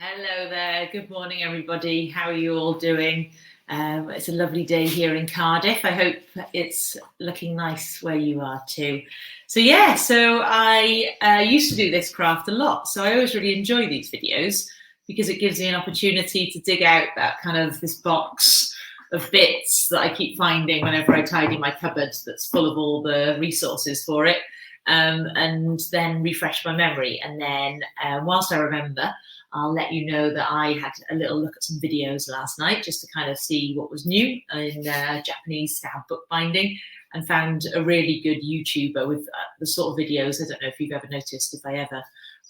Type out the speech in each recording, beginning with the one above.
Hello there. Good morning, everybody. How are you all doing? It's a lovely day here in Cardiff. I hope it's looking nice where you are too. So I used to do this craft a lot. So I always really enjoy these videos because it gives me an opportunity to dig out that kind of this box of bits that I keep finding whenever I tidy my cupboard that's full of all the resources for it, and then refresh my memory. And then whilst I remember, I'll let you know that I had a little look at some videos last night just to kind of see what was new in Japanese style bookbinding, and found a really good YouTuber with the sort of videos. I don't know if you've ever noticed, if I ever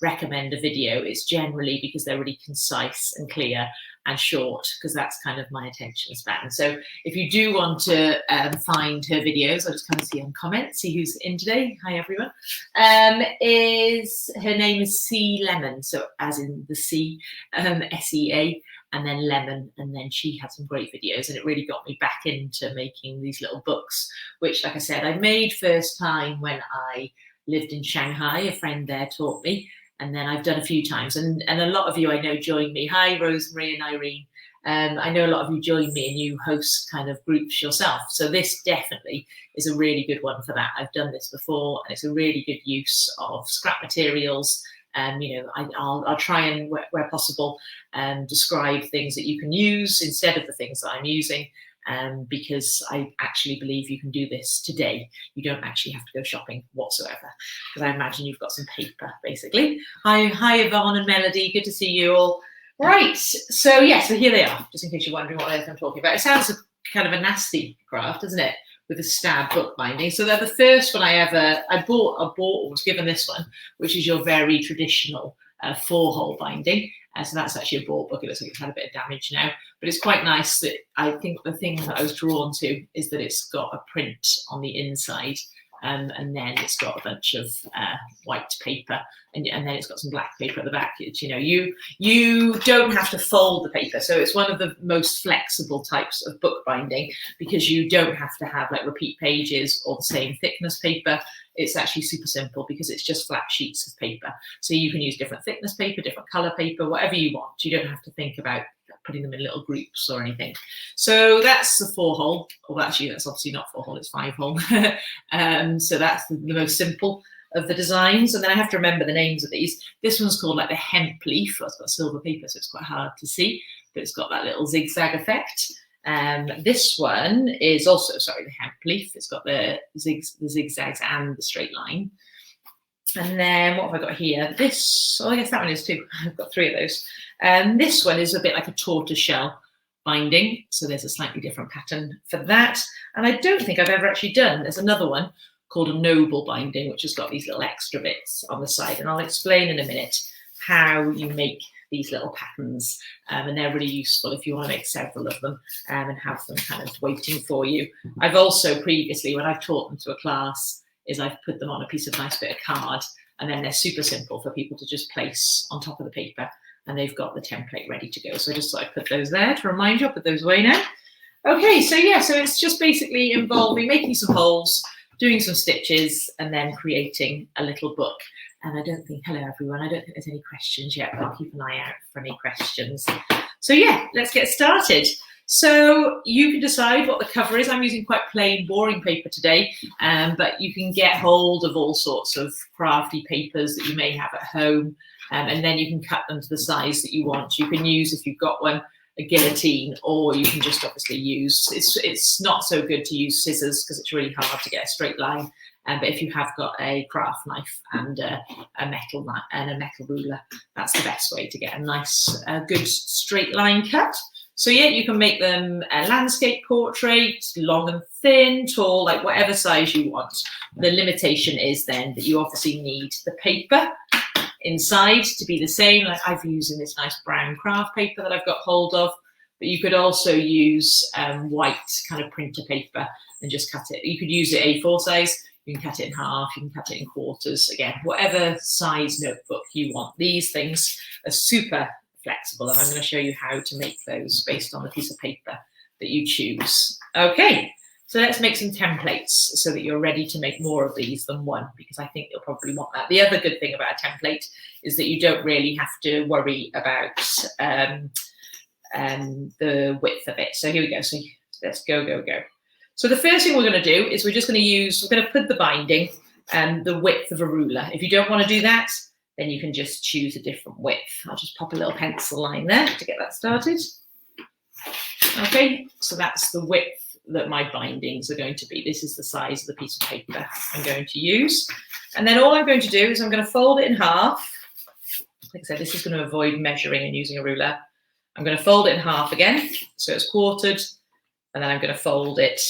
recommend a video, it's generally because they're really concise and clear and short, because that's kind of my attention span. So if you do want to find her videos, I'll just kind of see on comments, see who's in today. Hi everyone. Her name is C Lemon, so as in the C, S-E-A, and then Lemon, and then she had some great videos, and it really got me back into making these little books, which, like I said, I made first time when I lived in Shanghai. A friend there taught me, and then I've done a few times, and a lot of you I know join me. Hi, Rosemary and Irene. I know a lot of you join me and you host kind of groups yourself. So this definitely is a really good one for that. I've done this before, and it's a really good use of scrap materials. I'll try and, where possible, describe things that you can use instead of the things that I'm using. Because I actually believe you can do this today. You don't actually have to go shopping whatsoever, because I imagine you've got some paper, basically. Hi, Yvonne and Melody. Good to see you all. Right, so here they are, just in case you're wondering what earth I'm talking about. It sounds kind of a nasty craft, doesn't it? With a stab bookbinding. So they're the first one I bought or was given this one, which is your very traditional 4-hole binding. So that's actually a bought book. It looks like it's had a bit of damage now, but it's quite nice. That I think the thing that I was drawn to is that it's got a print on the inside, and then it's got a bunch of white paper, and then it's got some black paper at the back. It's, you don't have to fold the paper, so it's one of the most flexible types of bookbinding, because you don't have to have like repeat pages or the same thickness paper. It's actually super simple because it's just flat sheets of paper. So you can use different thickness paper, different color paper, whatever you want. You don't have to think about putting them in little groups or anything. So that's the 4-hole. Well, actually, that's obviously not 4-hole, it's 5-hole. So that's the most simple of the designs. And then I have to remember the names of these. This one's called like the hemp leaf. Well, it's got silver paper, so it's quite hard to see, but it's got that little zigzag effect. This one is also, the hemp leaf. It's got the zigzags and the straight line. And then what have I got here? I guess that one is too. I've got 3 of those. This one is a bit like a tortoiseshell binding. So there's a slightly different pattern for that. And I don't think I've ever actually done. There's another one called a noble binding, which has got these little extra bits on the side. And I'll explain in a minute how you make these little patterns, and they're really useful if you want to make several of them and have them kind of waiting for you. I've also previously, when I've taught them to a class, I've put them on a piece of nice bit of card, and then they're super simple for people to just place on top of the paper, and they've got the template ready to go. So I just thought I'd put those there to remind you. I'll put those away now. Okay, so it's just basically involving making some holes, doing some stitches, and then creating a little book. And hello everyone, I don't think there's any questions yet, but I'll keep an eye out for any questions. So let's get started. So you can decide what the cover is. I'm using quite plain, boring paper today, but you can get hold of all sorts of crafty papers that you may have at home, and then you can cut them to the size that you want. You can use, if you've got one, a guillotine, or you can just obviously use, it's not so good to use scissors because it's really hard to get a straight line. But if you have got a craft knife and a metal ruler, that's the best way to get a nice, good straight line cut. So you can make them a landscape portrait, long and thin, tall, like whatever size you want. The limitation is then that you obviously need the paper inside to be the same. Like I've using this nice brown craft paper that I've got hold of, but you could also use white kind of printer paper and just cut it. You could use it A4 size. You can cut it in half, you can cut it in quarters, again, whatever size notebook you want. These things are super flexible, and I'm going to show you how to make those based on the piece of paper that you choose. Okay, so let's make some templates so that you're ready to make more of these than one, because I think you'll probably want that. The other good thing about a template is that you don't really have to worry about the width of it. So here we go. So let's go. So the first thing we're going to do is we're going to put the binding and the width of a ruler. If you don't want to do that, then you can just choose a different width. I'll just pop a little pencil line there to get that started. Okay, so that's the width that my bindings are going to be. This is the size of the piece of paper I'm going to use. And then all I'm going to do is I'm going to fold it in half. Like I said, this is going to avoid measuring and using a ruler. I'm going to fold it in half again, so it's quartered, and then I'm going to fold it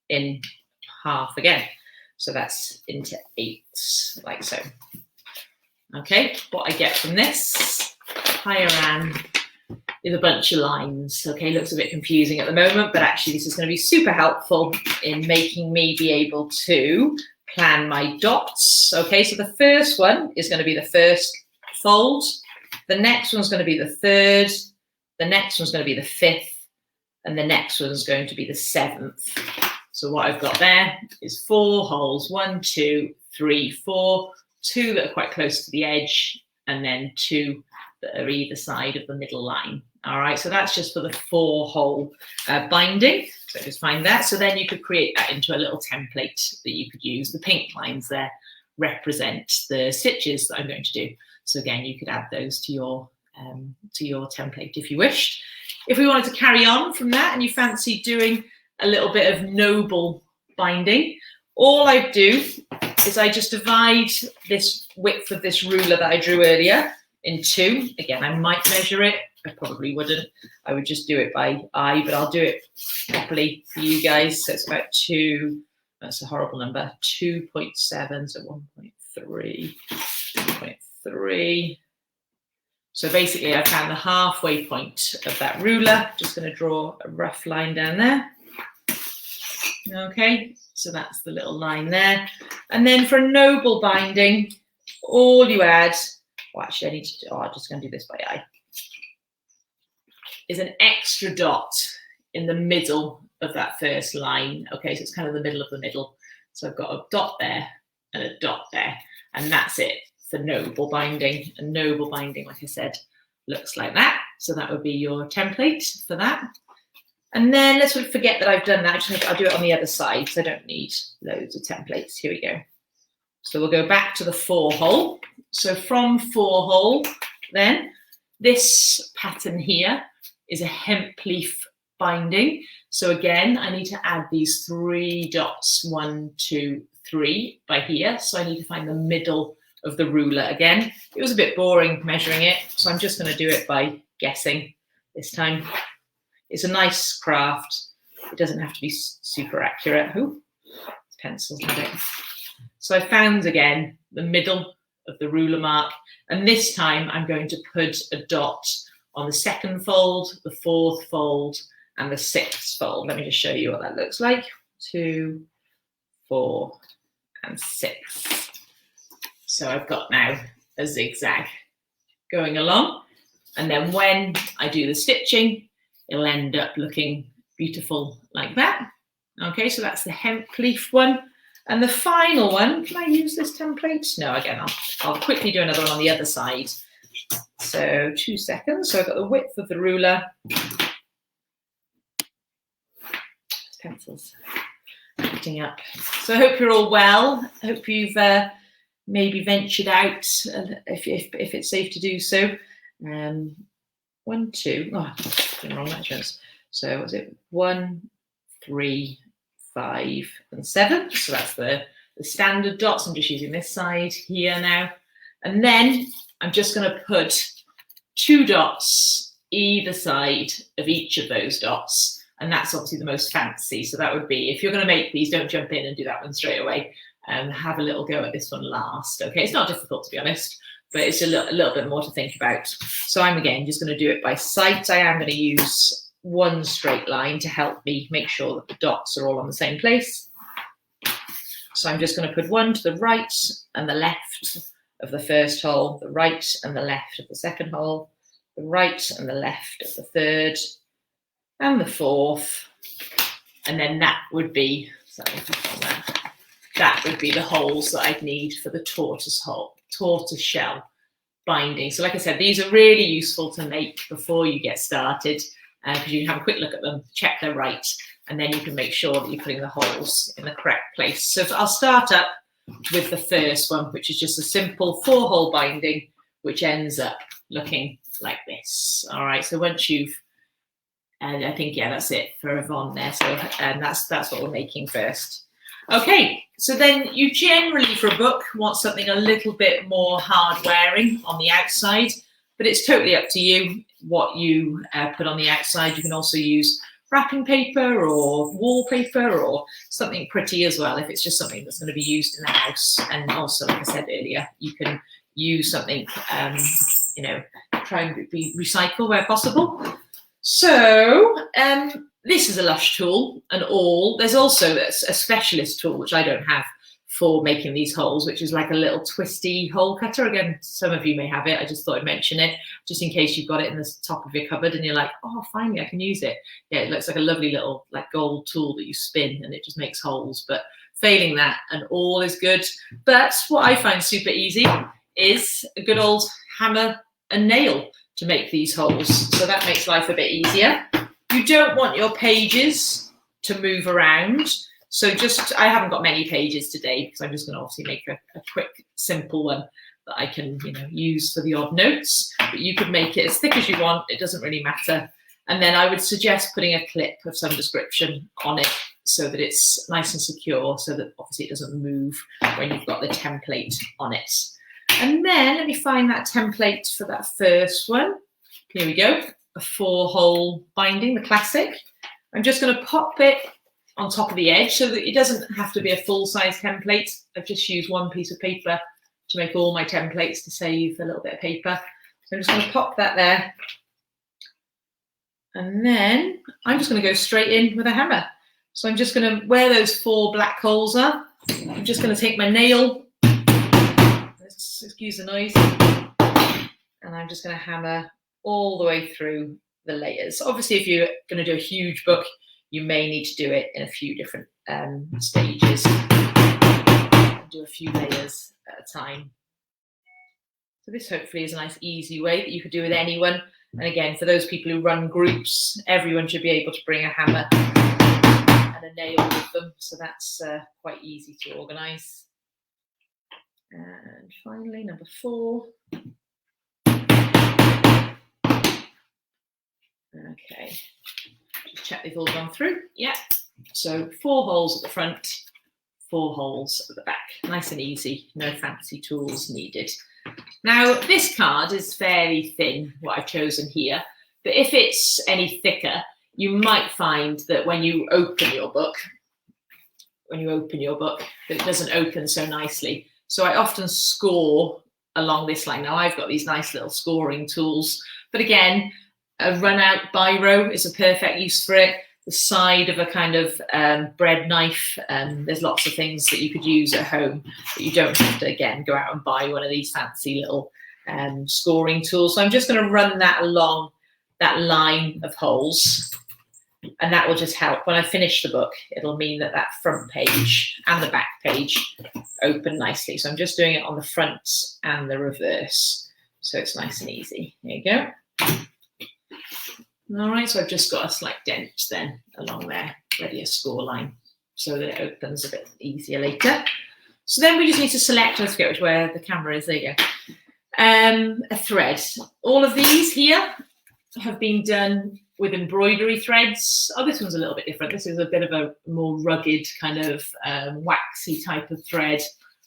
in half again. So that's into 8s, like so. Okay, what I get from this, Higher is a bunch of lines. Okay, looks a bit confusing at the moment, but actually this is going to be super helpful in making me be able to plan my dots. Okay, so the first one is going to be the first fold. The next one's going to be the third. The next one's going to be the fifth. And the next one's going to be the 7th. So what I've got there is 4 holes, 1, 2, 3, 4, 2 that are quite close to the edge, and then 2 that are either side of the middle line. All right, so that's just for the 4-hole binding. So just find that. So then you could create that into a little template that you could use. The pink lines there represent the stitches that I'm going to do. So again, you could add those to your template if you wished. If we wanted to carry on from that and you fancy doing a little bit of noble binding, all I do is I just divide this width of this ruler that I drew earlier in 2. Again, I might measure it. I probably wouldn't. I would just do it by eye, but I'll do it properly for you guys. So it's about 2. That's a horrible number. 2.7, so 1.3, 2.3. So basically I found the halfway point of that ruler. Just going to draw a rough line down there. Okay, so that's the little line there. And then for noble binding, all you add, well, actually I need to, I'm just going to do this by eye, is an extra dot in the middle of that first line. Okay, so it's kind of the middle of the middle. So I've got a dot there and a dot there, and that's it for noble binding. And noble binding, like I said, looks like that. So that would be your template for that. And then let's forget that I've done that. I'll do it on the other side, so I don't need loads of templates. Here we go. So we'll go back to the 4-hole. So from 4-hole, then this pattern here is a hemp leaf binding. So again, I need to add these 3 dots, 1, 2, 3 by here. So I need to find the middle of the ruler again. It was a bit boring measuring it, so I'm just going to do it by guessing this time. It's a nice craft. It doesn't have to be super accurate. Ooh, pencils a bit. So I found again the middle of the ruler mark, and this time I'm going to put a dot on the 2nd fold, the 4th fold, and the 6th fold. Let me just show you what that looks like. 2, 4, and 6. So I've got now a zigzag going along, and then when I do the stitching, it'll end up looking beautiful like that. Okay, so that's the hemp leaf one. And the final one, can I use this template? No, again, I'll quickly do another one on the other side. So 2 seconds. So I've got the width of the ruler. Pencils acting up. So I hope you're all well. I hope you've maybe ventured out if it's safe to do so. 1, 2. Oh, I'm wrong measurements. So was it 1, 3, 5, and 7? So that's the standard dots. I'm just using this side here now, and then I'm just going to put 2 dots either side of each of those dots, and that's obviously the most fancy. So that would be, if you're going to make these, don't jump in and do that one straight away. Have a little go at this one last. Okay, it's not difficult, to be honest, but it's a little bit more to think about. So I'm again just going to do it by sight. I am going to use one straight line to help me make sure that the dots are all on the same place. So I'm just going to put 1 to the right and the left of the first hole, the right and the left of the second hole, the right and the left of the third and the fourth, and then that would be, that would be the holes that I'd need for the tortoise shell binding. So like I said, these are really useful to make before you get started, because you can have a quick look at them, check they're right, and then you can make sure that you're putting the holes in the correct place. So I'll start up with the first one, which is just a simple 4-hole binding, which ends up looking like this. All right, so once you've, and I think, yeah, that's it for Yvonne there. So that's what we're making first. Okay, so then you generally, for a book, want something a little bit more hard wearing on the outside, but it's totally up to you what you put on the outside. You can also use wrapping paper or wallpaper or something pretty as well, if it's just something that's going to be used in the house. And also, like I said earlier, you can use something, you know, try and be recycled where possible. So this is a Lush tool and all. There's also a specialist tool, which I don't have, for making these holes, which is like a little twisty hole cutter. Again, some of you may have it. I just thought I'd mention it, just in case you've got it in the top of your cupboard and you're like, oh, finally I can use it. Yeah, it looks like a lovely little like gold tool that you spin and it just makes holes. But failing that, an awl is good. But what I find super easy is a good old hammer and nail to make these holes. So that makes life a bit easier. You don't want your pages to move around. So just, I haven't got many pages today because I'm just going to obviously make a quick, simple one that I can, you know, use for the odd notes. But you could make it as thick as you want. It doesn't really matter. And then I would suggest putting a clip of some description on it so that it's nice and secure, so that obviously it doesn't move when you've got the template on it. And then let me find that template for that first one. Here we go, a 4-hole binding, the classic. I'm just going to pop it on top of the edge so that it doesn't have to be a full-size template. I've just used one piece of paper to make all my templates to save a little bit of paper. So I'm just going to pop that there. And then I'm just going to go straight in with a hammer. So I'm just going to, where those 4 black holes are, I'm just going to take my nail, excuse the noise, and I'm just going to hammer all the way through the layers. Obviously, if you're going to do a huge book, you may need to do it in a few different stages, do a few layers at a time. So this hopefully is a nice easy way that you could do with anyone. And again, for those people who run groups, everyone should be able to bring a hammer and a nail with them. So that's quite easy to organise. And finally, number 4. Okay, just check they've all gone through. Yeah, so 4 holes at the front, 4 holes at the back. Nice and easy, no fancy tools needed. Now, this card is fairly thin, what I've chosen here, but if it's any thicker, you might find that when you open your book, that it doesn't open so nicely. So I often score along this line. Now I've got these nice little scoring tools, but again, a run-out biro is a perfect use for it. The side of a kind of bread knife. There's lots of things that you could use at home, but you don't have to, again, go out and buy one of these fancy little scoring tools. So I'm just going to run that along that line of holes, and that will just help. When I finish the book, it'll mean that that front page and the back page open nicely. So I'm just doing it on the front and the reverse, so it's nice and easy. There you go. All right, so I've just got a slight dent then along there, ready a score line, so that it opens a bit easier later. So then we just need to select, let's go to where the camera is, there you go, a thread. All of these here have been done with embroidery threads. Oh, this one's a little bit different. This is a bit of a more rugged kind of waxy type of thread.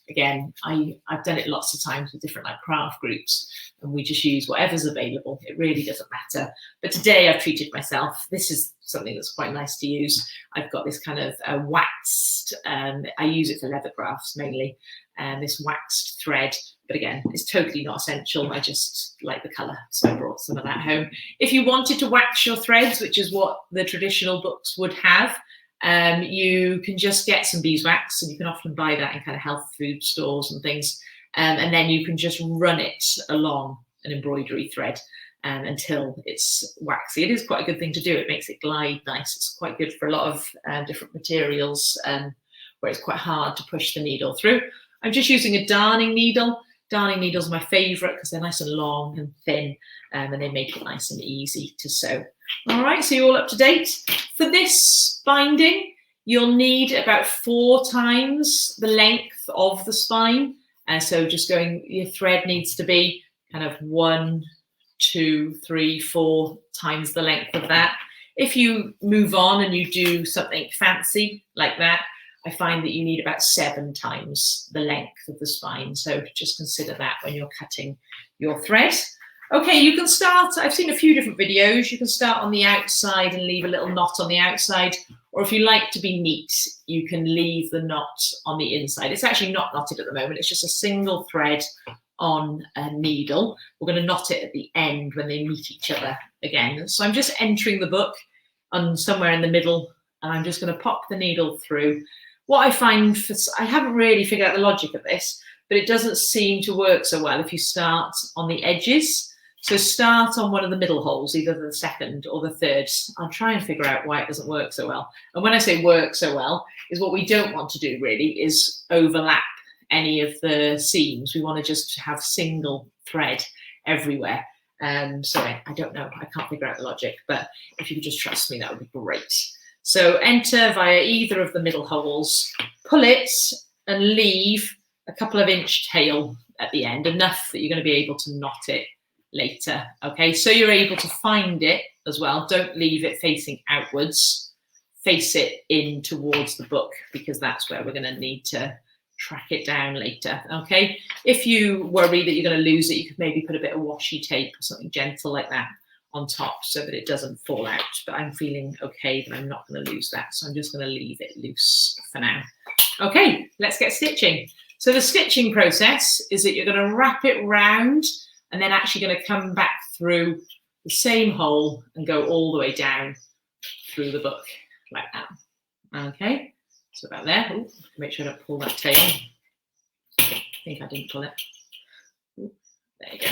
Again, I've done it lots of times with different like craft groups, and we just use whatever's available. It really doesn't matter. But today I've treated myself. This is something that's quite nice to use. I've got this kind of waxed, I use it for leather crafts mainly, this waxed thread. But again, it's totally not essential. I just like the colour, so I brought some of that home. If you wanted to wax your threads, which is what the traditional books would have, you can just get some beeswax, and you can often buy that in kind of health food stores and things, and then you can just run it along an embroidery thread until it's waxy. It is quite a good thing to do. It makes it glide nice. It's quite good for a lot of different materials where it's quite hard to push the needle through. I'm just using a darning needle. Darning needles are my favourite because they're nice and long and thin, and they make it nice and easy to sew. All right, so you're all up to date. For this binding, you'll need about 4 times the length of the spine. So just going, your thread needs to be kind of 1, 2, 3, 4 times the length of that. If you move on and you do something fancy like that, I find that you need about 7 times the length of the spine. So just consider that when you're cutting your thread. Okay, you can start, I've seen a few different videos. You can start on the outside and leave a little knot on the outside. Or if you like to be neat, you can leave the knot on the inside. It's actually not knotted at the moment. It's just a single thread on a needle. We're going to knot it at the end when they meet each other again. So I'm just entering the book on somewhere in the middle, and I'm just going to pop the needle through. What I find, I haven't really figured out the logic of this, but it doesn't seem to work so well if you start on the edges. So start on one of the middle holes, either the second or the third. I'll try and figure out why it doesn't work so well. And when I say work so well, is what we don't want to do really is overlap any of the seams. We want to just have single thread everywhere. Sorry, I don't know. I can't figure out the logic, but if you could just trust me, that would be great. So enter via either of the middle holes, pull it and leave a couple of inch tail at the end, enough that you're going to be able to knot it later. Okay, so you're able to find it as well. Don't leave it facing outwards, face it in towards the book, because that's where we're going to need to track it down later. Okay, if you worry that you're going to lose it, you could maybe put a bit of washi tape or something gentle like that on top so that it doesn't fall out, but I'm feeling okay that I'm not going to lose that, so I'm just going to leave it loose for now. Okay, let's get stitching. So the stitching process is that you're going to wrap it round and then actually going to come back through the same hole and go all the way down through the book like that. Okay, so about there. Ooh, make sure I don't pull that tail. I think I didn't pull it. Ooh, there you go.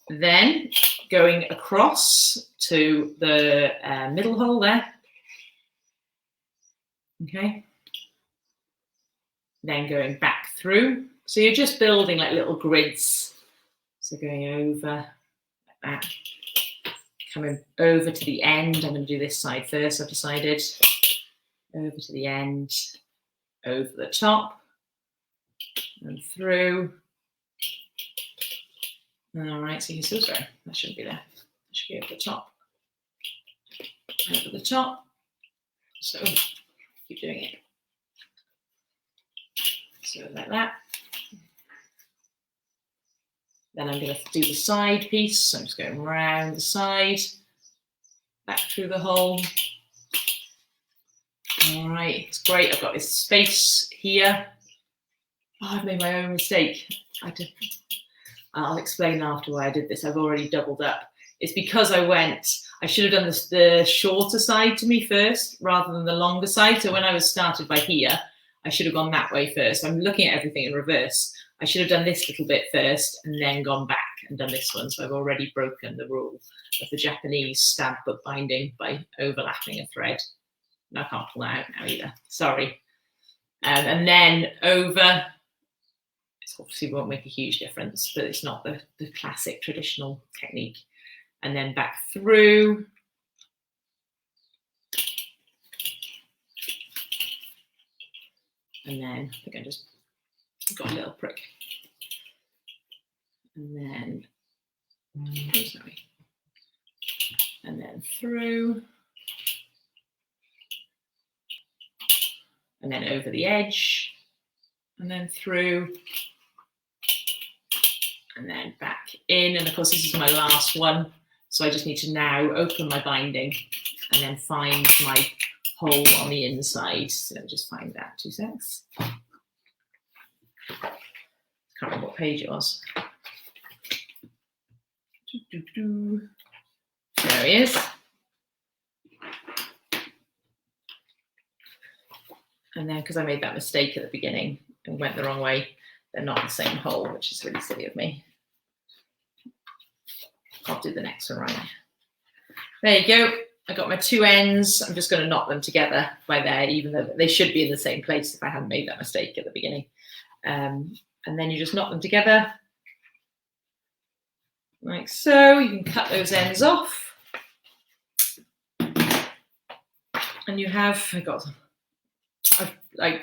Then going across to the middle hole there. Okay. Then going back through. So you're just building like little grids. So going over like that, coming over to the end. I'm going to do this side first, I've decided. Over to the end, over the top, and through. All right, so you can still go. That shouldn't be there. That should be over the top. Over the top. So keep doing it. So like that. Then I'm going to do the side piece. So I'm just going around the side, back through the hole. All right, it's great. I've got this space here. Oh, I've made my own mistake. I'll explain after why I did this. I've already doubled up. It's because I should have done the shorter side to me first rather than the longer side. So when I was started by here, I should have gone that way first. I'm looking at everything in reverse. I should have done this little bit first and then gone back and done this one. So I've already broken the rule of the Japanese stamp bookbinding by overlapping a thread. And I can't pull that out now either. Sorry. And then over, it obviously won't make a huge difference, but it's not the classic traditional technique. And then back through. And then I think I just got a little prick. And then, sorry. And then through. And then over the edge. And then through. And then back in. And of course, this is my last one. So I just need to now open my binding and then find my hole on the inside. So let me just find that, 2 seconds. Can't remember what page it was. There he is. And then, because I made that mistake at the beginning and went the wrong way, they're not the same hole, which is really silly of me. I'll do the next one right. There you go. I got my 2 ends. I'm just going to knot them together by there, even though they should be in the same place if I hadn't made that mistake at the beginning. And and then you just knot them together like so. You can cut those ends off. And you have, I've like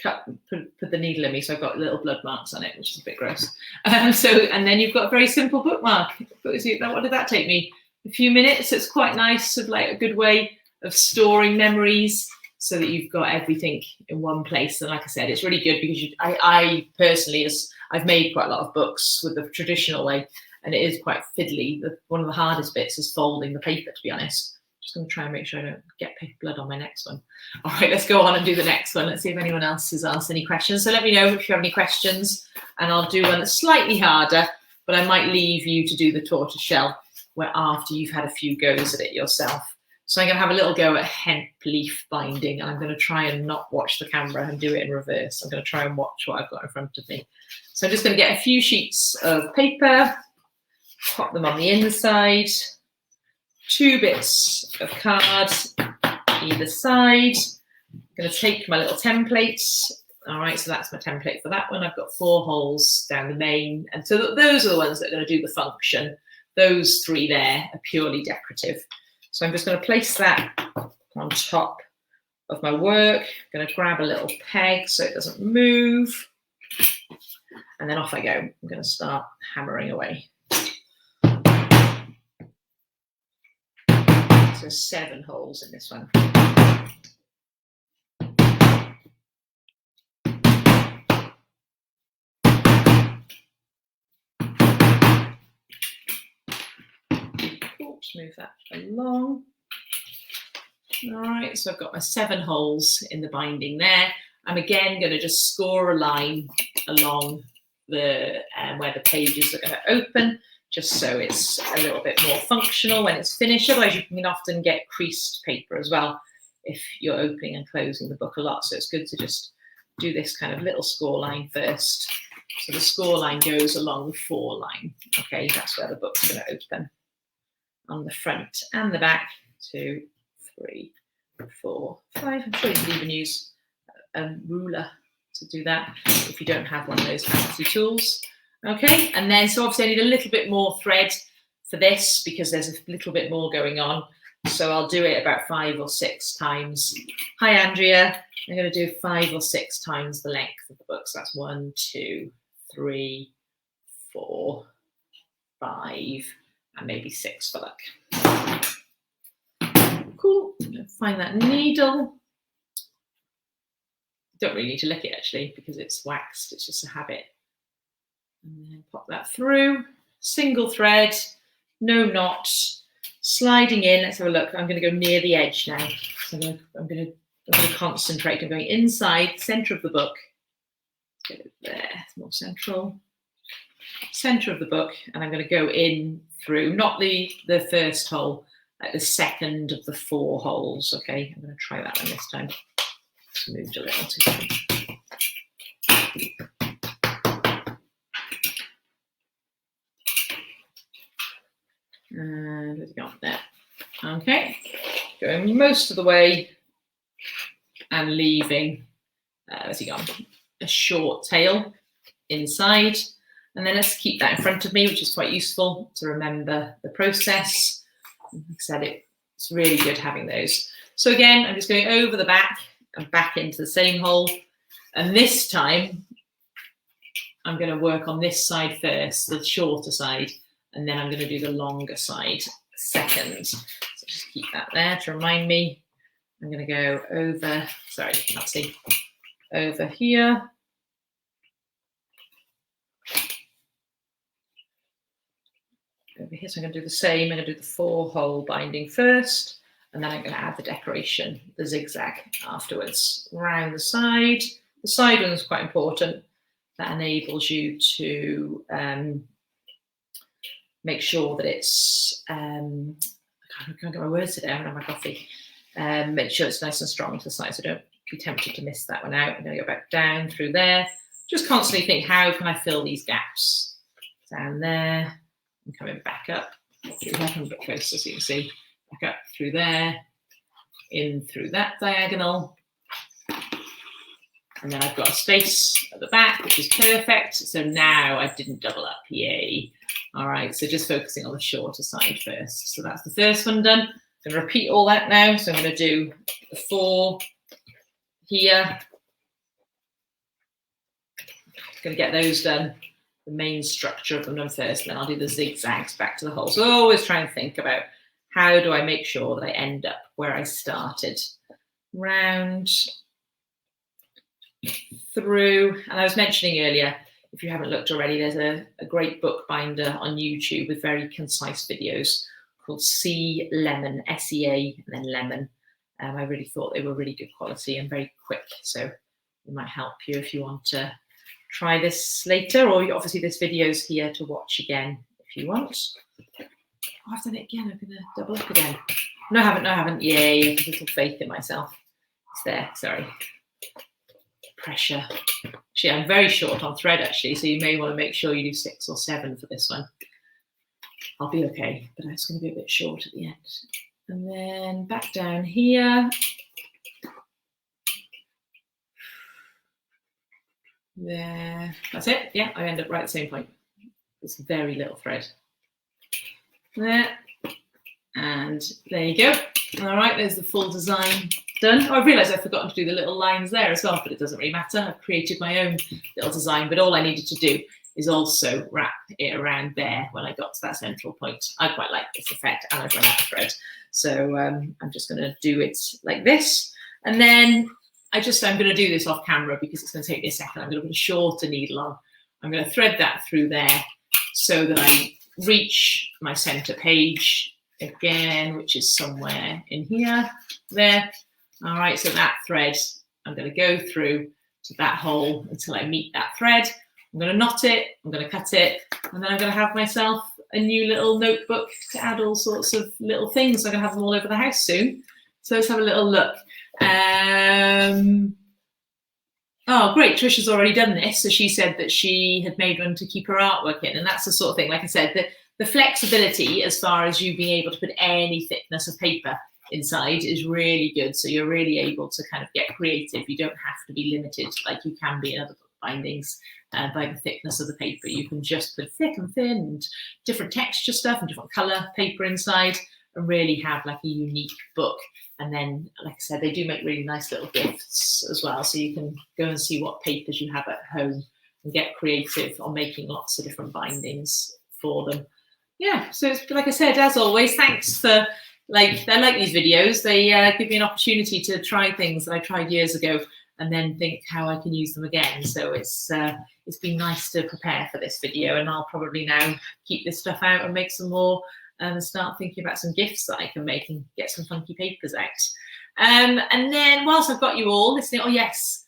put the needle in me, so I've got little blood marks on it, which is a bit gross. And then you've got a very simple bookmark. What did that take me? A few minutes. It's quite nice, of like a good way of storing memories, so that you've got everything in one place. And like I said, it's really good because I personally, I've made quite a lot of books with the traditional way, and it is quite fiddly. One of the hardest bits is folding the paper, to be honest. Just going to try and make sure I don't get blood on my next one. All right, let's go on and do the next one. Let's see if anyone else has asked any questions. So let me know if you have any questions, and I'll do one that's slightly harder, but I might leave you to do the tortoise shell where after you've had a few goes at it yourself. So I'm going to have a little go at hemp leaf binding, and I'm going to try and not watch the camera and do it in reverse. I'm going to try and watch what I've got in front of me. So I'm just going to get a few sheets of paper, pop them on the inside, 2 bits of card either side. I'm going to take my little templates. All right, so that's my template for that one. I've got 4 holes down the main, and so those are the ones that are going to do the function. Those 3 there are purely decorative. So I'm just going to place that on top of my work. I'm going to grab a little peg so it doesn't move, and then off I go. I'm going to start hammering away. So 7 holes in this one. Oops, move that along. All right, so I've got my 7 holes in the binding there. I'm again going to just score a line along the where the pages are going to open, just so it's a little bit more functional when it's finished. Otherwise, you can often get creased paper as well if you're opening and closing the book a lot. So it's good to just do this kind of little score line first. So the score line goes along the 4 line. Okay, that's where the book's going to open. On the front and the back, 2, 3, 4, 5. I'm sure you can even use a ruler to do that if you don't have one of those fancy tools. Okay, and then so obviously I need a little bit more thread for this because there's a little bit more going on. So I'll do it about 5 or 6 times. Hi, Andrea. I'm going to do 5 or 6 times the length of the book. So that's 1, 2, 3, 4, 5, and maybe 6 for luck. Cool. I'm going to find that needle. Don't really need to lick it actually because it's waxed. It's just a habit. And then pop that through. Single thread, no knot, sliding in. Let's have a look. I'm going to go near the edge now. So I'm going to concentrate. I'm going inside, center of the book. Let's get it there. It's more central. Center of the book, and I'm going to go in through, not the first hole, like the second of the 4 holes. Okay, I'm going to try that one this time. It's moved a little too much. And where's it gone? There. Okay, going most of the way and leaving, where's he gone? A short tail inside. And then let's keep that in front of me, which is quite useful to remember the process. Like I said, it's really good having those. So again, I'm just going over the back and back into the same hole. And this time, I'm going to work on this side first, the shorter side, and then I'm going to do the longer side second. So just keep that there to remind me. I'm going to go over, sorry, let's see, over here. Over here, so I'm going to do the same. I'm going to do the 4 hole binding first, and then I'm going to add the decoration, the zigzag afterwards. Around the side. The side one is quite important. That enables you to make sure that it's, I can't get my words today, I haven't had my coffee. Make sure it's nice and strong to the side, so don't be tempted to miss that one out. I'm going to go back down through there. Just constantly think, how can I fill these gaps? Down there. I'm coming back up through there, a bit closer so you can see, back up through there, in through that diagonal, And then I've got a space at the back, which is perfect. So now I didn't double up, yay. All right, so just focusing on the shorter side first. So that's the first one done. I'm going to repeat all that now. So I'm going to do the 4 here. Going to get those done, the main structure of them done first, and then I'll do the zigzags back to the hole. So I always try and think about how do I make sure that I end up where I started. Round, through, and I was mentioning earlier, if you haven't looked already, there's a great bookbinder on YouTube with very concise videos called Sea Lemon, S-E-A, and then Lemon. I really thought they were really good quality and very quick, so it might help you if you want to try this later, or obviously this video is here to watch again if you want. Oh, I've done it again. I'm going to double up again. No, I haven't. Yay, I have a little faith in myself. It's there, sorry. Pressure. Actually, I'm very short on thread, actually, so you may want to make sure you do 6 or 7 for this one. I'll be okay, but it's going to be a bit short at the end. And then back down here. There, that's it. Yeah, I end up right at the same point. It's very little thread. There, and there you go. All right, there's the full design done. Oh, I realised I've forgotten to do the little lines there as well, but it doesn't really matter. I've created my own little design, but all I needed to do is also wrap it around there when I got to that central point. I quite like this effect, and I've run out of thread. So I'm just going to do it like this, and then I'm going to do this off camera because it's going to take me a second. I'm going to put a shorter needle on. I'm going to thread that through there so that I reach my center page again, which is somewhere in here, there. All right, so that thread, I'm going to go through to that hole until I meet that thread. I'm going to knot it, I'm going to cut it, and then I'm going to have myself a new little notebook to add all sorts of little things. I'm going to have them all over the house soon. So let's have a little look. Oh, great. Trisha's already done this. So she said that she had made one to keep her artwork in. And that's the sort of thing, like I said, the flexibility as far as you being able to put any thickness of paper inside is really good. So you're really able to kind of get creative. You don't have to be limited like you can be in other book bindings by the thickness of the paper. You can just put thick and thin and different texture stuff and different color paper inside and really have like a unique book. And then, like I said, they do make really nice little gifts as well. So you can go and see what papers you have at home and get creative on making lots of different bindings for them. Yeah, so it's, like I said, as always, thanks for, I like these videos. They give me an opportunity to try things that I tried years ago and then think how I can use them again. So it's been nice to prepare for this video, and I'll probably now keep this stuff out and make some more and start thinking about some gifts that I can make and get some funky papers out. And then whilst I've got you all listening, oh yes,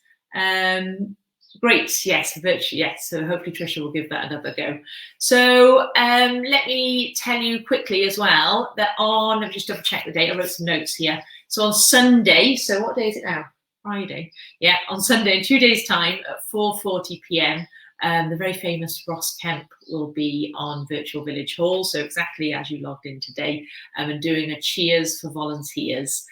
great, yes, virtually, yes. So hopefully Trisha will give that another go. So let me tell you quickly as well that let me just double check the date. I wrote some notes here. So on Sunday, so what day is it now? Friday. Yeah, on Sunday in 2 days' time at 4:40 p.m. The very famous Ross Kemp will be on Virtual Village Hall, so exactly as you logged in today, and doing a cheers for volunteers.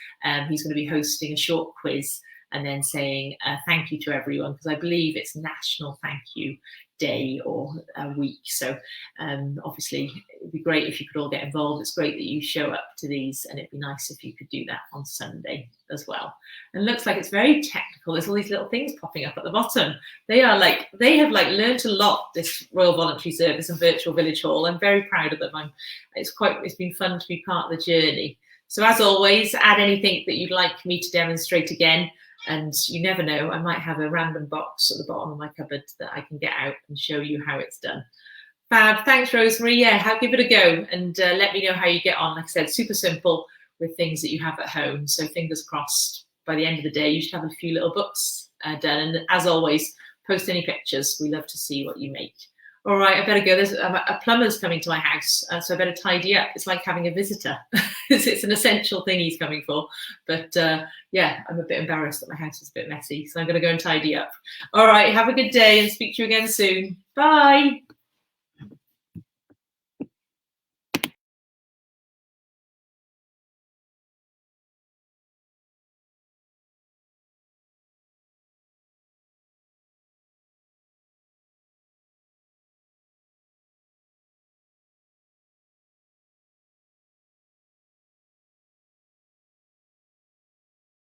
He's going to be hosting a short quiz and then saying thank you to everyone, because I believe it's National Thank You Day or a week. So obviously it'd be great if you could all get involved. It's great that you show up to these, and it'd be nice if you could do that on Sunday as well. And it looks like it's very technical. There's all these little things popping up at the bottom. They have learned a lot, this Royal Voluntary Service and Virtual Village Hall. I'm very proud of them. It's been fun to be part of the journey. So as always, add anything that you'd like me to demonstrate again. And you never know, I might have a random box at the bottom of my cupboard that I can get out and show you how it's done. Fab, thanks Rosemary. Yeah, give it a go and let me know how you get on. Like I said, super simple with things that you have at home. So fingers crossed, by the end of the day, you should have a few little books done. And as always, post any pictures. We love to see what you make. All right, I better go. There's a plumber's coming to my house, so I better tidy up. It's like having a visitor. It's an essential thing he's coming for. But yeah, I'm a bit embarrassed that my house is a bit messy, so I'm going to go and tidy up. All right, have a good day and speak to you again soon. Bye.